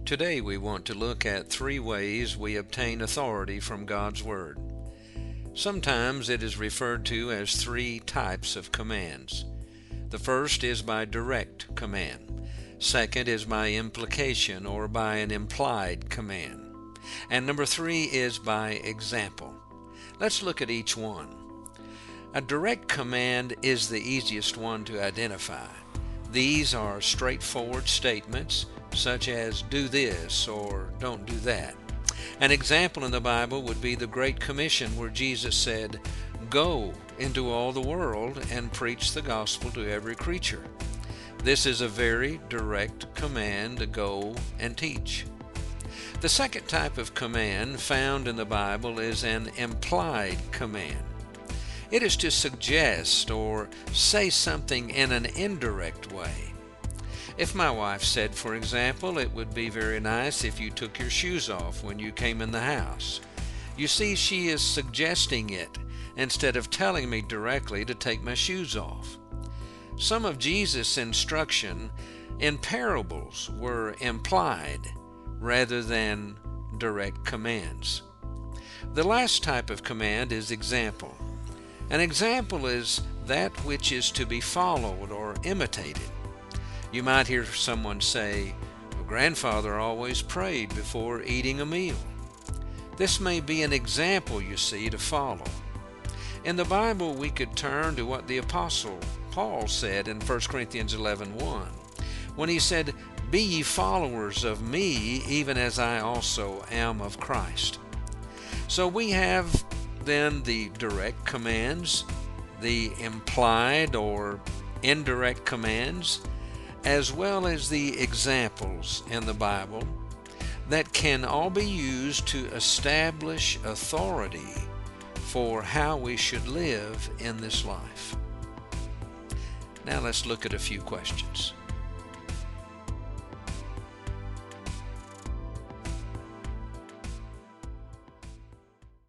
Today we want to look at 3 ways we obtain authority from God's Word. Sometimes it is referred to as 3 types of commands. The first is by direct command. Second is by implication or by an implied command. And number 3 is by example. Let's look at each one. A direct command is the easiest one to identify. These are straightforward statements such as do this or don't do that. An example in the Bible would be the Great Commission, where Jesus said, "Go into all the world and preach the gospel to every creature." This is a very direct command to go and teach. The second type of command found in the Bible is an implied command. It is to suggest or say something in an indirect way. If my wife said, for example, "It would be very nice if you took your shoes off when you came in the house," you see, she is suggesting it instead of telling me directly to take my shoes off. Some of Jesus' instruction in parables were implied rather than direct commands. The last type of command is example. An example is that which is to be followed or imitated. You might hear someone say, "Grandfather always prayed before eating a meal." This may be an example, you see, to follow. In the Bible, we could turn to what the Apostle Paul said in 1 Corinthians 11:1, when he said, "Be ye followers of me, even as I also am of Christ." So we have then the direct commands, the implied or indirect commands, as well as the examples in the Bible that can all be used to establish authority for how we should live in this life. Now let's look at a few questions.